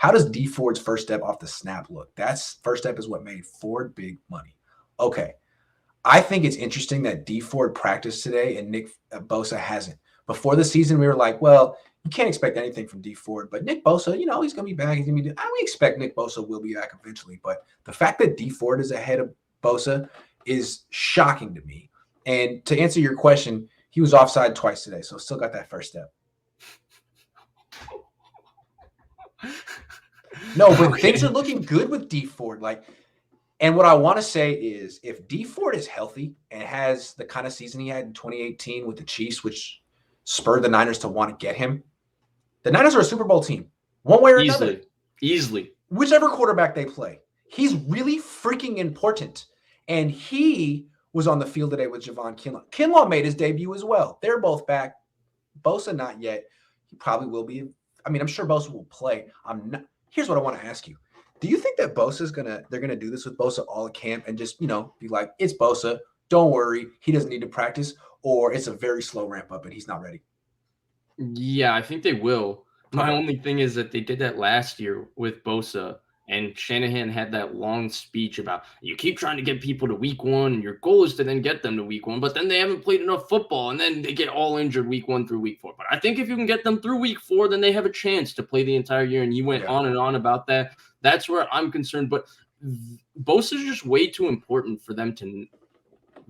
How does Dee Ford's first step off the snap look? That's first step is what made Ford big money. Okay. I think it's interesting that Dee Ford practiced today and Nick Bosa hasn't. Before the season, we were like, well, you can't expect anything from Dee Ford, but Nick Bosa, he's going to be back. He's going to be. We expect Nick Bosa will be back eventually, but the fact that Dee Ford is ahead of Bosa is shocking to me. And to answer your question, he was offside twice today, so still got that first step. No, but things are looking good with Dee Ford. And what I want to say is if Dee Ford is healthy and has the kind of season he had in 2018 with the Chiefs, which spurred the Niners to want to get him, the Niners are a Super Bowl team, one way or another. Easily. Whichever quarterback they play. He's really freaking important. And he was on the field today with Javon Kinlaw. Kinlaw made his debut as well. They're both back. Bosa not yet. He probably will be. I mean, I'm sure Bosa will play. Here's what I want to ask you. Do you think that they're gonna do this with Bosa all at camp and just, be like, it's Bosa, don't worry, he doesn't need to practice, or it's a very slow ramp up and he's not ready? Yeah, I think they will. My only thing is that they did that last year with Bosa, and Shanahan had that long speech about you keep trying to get people to week 1, and your goal is to then get them to week 1, but then they haven't played enough football, and then they get all injured week 1 through week 4. But I think if you can get them through week 4, then they have a chance to play the entire year, and you went on and on about that. That's where I'm concerned, but Bosa is just way too important for them to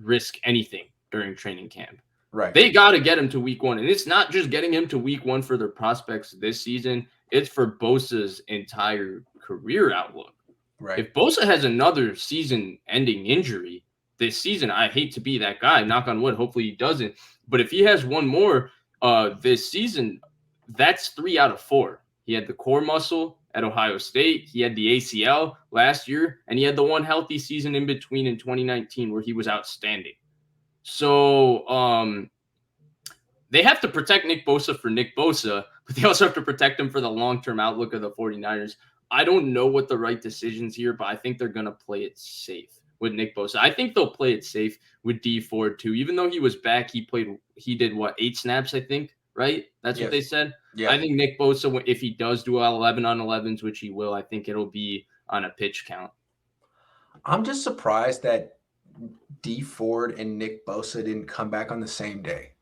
risk anything during training camp. Right. They got to get him to week 1, and it's not just getting him to week 1 for their prospects this season. It's for Bosa's entire career outlook. Right. If Bosa has another season-ending injury this season, I hate to be that guy, knock on wood, hopefully he doesn't. But if he has one more this season, that's 3 out of 4. He had the core muscle at Ohio State. He had the ACL last year, and he had the one healthy season in between in 2019 where he was outstanding. So they have to protect Nick Bosa for Nick Bosa, but they also have to protect him for the long-term outlook of the 49ers. I don't know what the right decisions here, but I think they're going to play it safe with Nick Bosa. I think they'll play it safe with Dee Ford too. Even though he was back, he did 8 snaps, I think, right? That's what they said. Yeah. I think Nick Bosa, if he does do 11 on 11s, which he will, I think it'll be on a pitch count. I'm just surprised that Dee Ford and Nick Bosa didn't come back on the same day.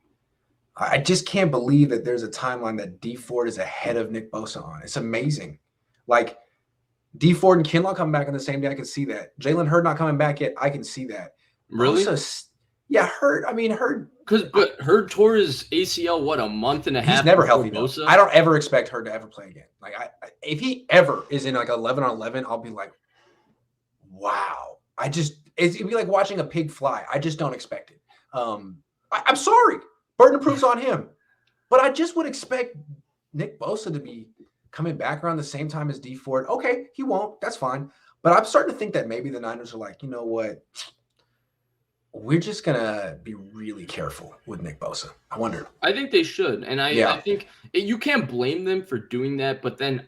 I just can't believe that there's a timeline that Dee Ford is ahead of Nick Bosa on. It's amazing. Like Dee Ford and Kinlaw coming back on the same day, I can see that. Jalen Hurd not coming back yet, I can see that. Really? Hurd. I mean, Hurd. But Hurd tore his ACL a month and a half. He's never healthy. Bosa? I don't ever expect Hurd to ever play again. Like if he ever is in 11 on 11, I'll be like, wow. It'd be like watching a pig fly. I just don't expect it. I'm sorry. Burden of proof's on him. But I just would expect Nick Bosa to be coming back around the same time as Dee Ford. Okay, he won't. That's fine. But I'm starting to think that maybe the Niners are like, you know what? We're just going to be really careful with Nick Bosa. I wonder. I think they should. And I think you can't blame them for doing that. But then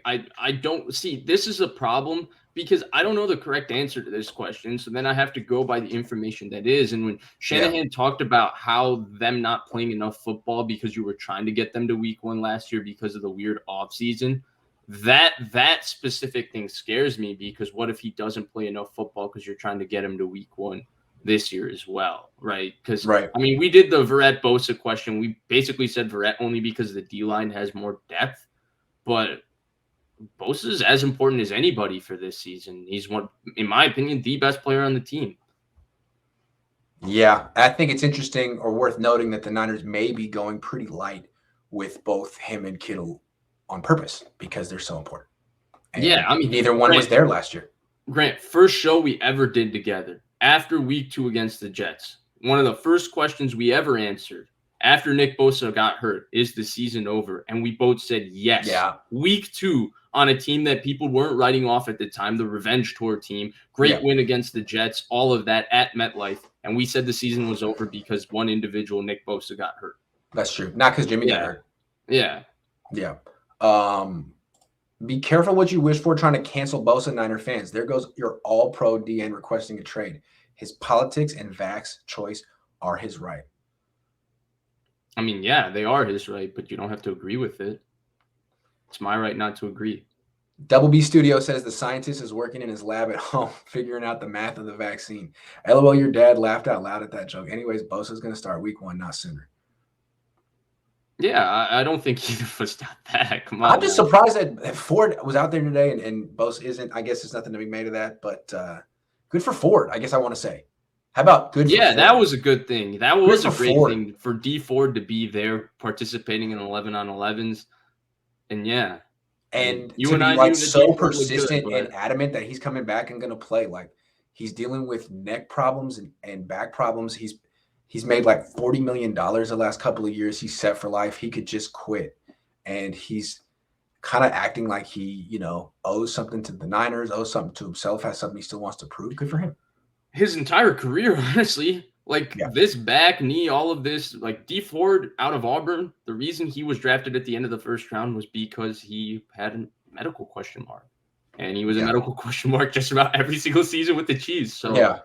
I don't see this is a problem because I don't know the correct answer to this question. So then I have to go by the information that is. And when Shanahan talked about how them not playing enough football because you were trying to get them to week 1 last year because of the weird offseason, that specific thing scares me because what if he doesn't play enough football because you're trying to get him to week 1 this year as well, right? Because, I mean, we did the Verrett Bosa question. We basically said Verrett only because the D-line has more depth, but Bosa is as important as anybody for this season. He's one, in my opinion, the best player on the team. Yeah, I think it's interesting or worth noting that the Niners may be going pretty light with both him and Kittle on purpose because they're so important. And I mean, neither one was there last year. Grant, first show we ever did together after week 2 against the Jets. One of the first questions we ever answered after Nick Bosa got hurt, is the season over? And we both said yes. Yeah. Week 2 on a team that people weren't writing off at the time, the revenge tour team, great win against the Jets, all of that at MetLife. And we said the season was over because one individual, Nick Bosa, got hurt. That's true. Not because Jimmy got hurt. Yeah. Be careful what you wish for trying to cancel Bosa, Niner fans. There goes your all-pro DN requesting a trade. His politics and vax choice are his right. I mean, yeah, they are his right, but you don't have to agree with it. It's my right not to agree. Double B Studio says the scientist is working in his lab at home, figuring out the math of the vaccine. LOL, your dad laughed out loud at that joke. Anyways, Bosa's going to start week 1, not sooner. Yeah, I don't think either of us got that. Come on. I'm just surprised that Ford was out there today and Bosa isn't. I guess there's nothing to be made of that, but good for Ford, I guess I want to say. How about good for Ford? That was a good thing. That was a great thing for Dee Ford to be there participating in 11-on-11s. And yeah. And you to be like so persistent and adamant that he's coming back and going to play. Like he's dealing with neck problems and back problems. He's made like $40 million the last couple of years. He's set for life. He could just quit. And he's kind of acting like he, owes something to the Niners, owes something to himself, has something he still wants to prove. Good for him. His entire career, honestly. This back, knee, all of this, like Dee Ford out of Auburn, the reason he was drafted at the end of the first round was because he had a medical question mark. And he was a medical question mark just about every single season with the Chiefs. So yeah.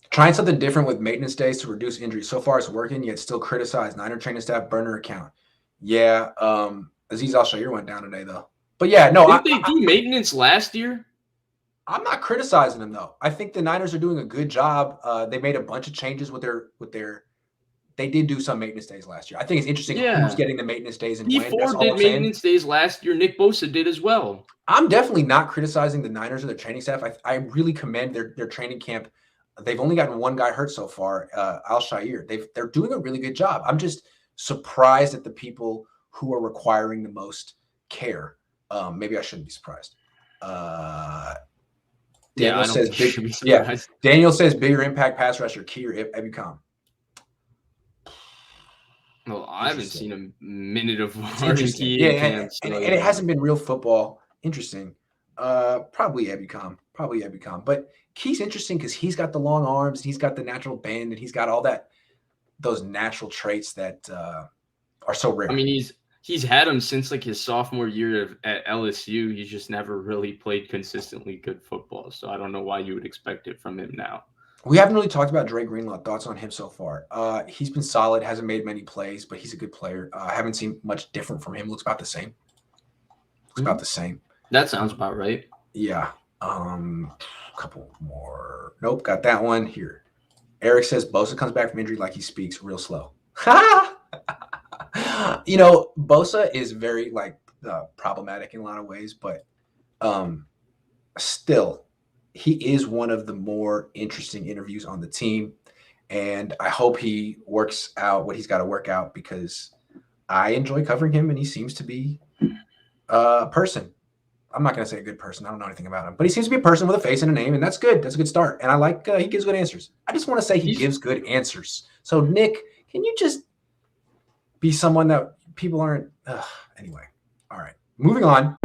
Trying something different with maintenance days to reduce injuries. So far it's working, yet still criticized. Niner training staff burner account. Yeah. Azeez Al-Shaair went down today though. But yeah, no. Didn't they do maintenance last year? I'm not criticizing them though. I think the Niners are doing a good job. They made a bunch of changes with their. They did do some maintenance days last year. I think it's interesting who's getting the maintenance days and when. Dee Ford did maintenance days last year. Nick Bosa did as well. I'm definitely not criticizing the Niners or their training staff. I really commend their training camp. They've only gotten one guy hurt so far, Al-Shaair. They're doing a really good job. I'm just surprised at the people who are requiring the most care. Maybe I shouldn't be surprised. Daniel says Daniel says bigger impact pass rusher, Key or Ebukam. Well, I haven't seen a minute of Key. Yeah, and it hasn't been real football. Interesting. Probably Ebukam. But Key's interesting because he's got the long arms, he's got the natural bend, and he's got all those natural traits that are so rare. I mean, he's had them since like his sophomore year at LSU. He's just never really played consistently good football. So I don't know why you would expect it from him now. We haven't really talked about Dre Greenlaw. Thoughts on him so far? He's been solid, hasn't made many plays, but he's a good player. I haven't seen much different from him. Looks about the same. About the same. That sounds about right. Yeah. A couple more. Nope, got that one here. Eric says Bosa comes back from injury like he speaks real slow. Bosa is very problematic in a lot of ways, but still, he is one of the more interesting interviews on the team, and I hope he works out what he's got to work out because I enjoy covering him, and he seems to be a person. I'm not going to say a good person. I don't know anything about him, but he seems to be a person with a face and a name, and that's good. That's a good start, and I like he gives good answers. I just want to say he gives good answers. So, Nick, can you just be someone that people aren't – anyway. All right. Moving on.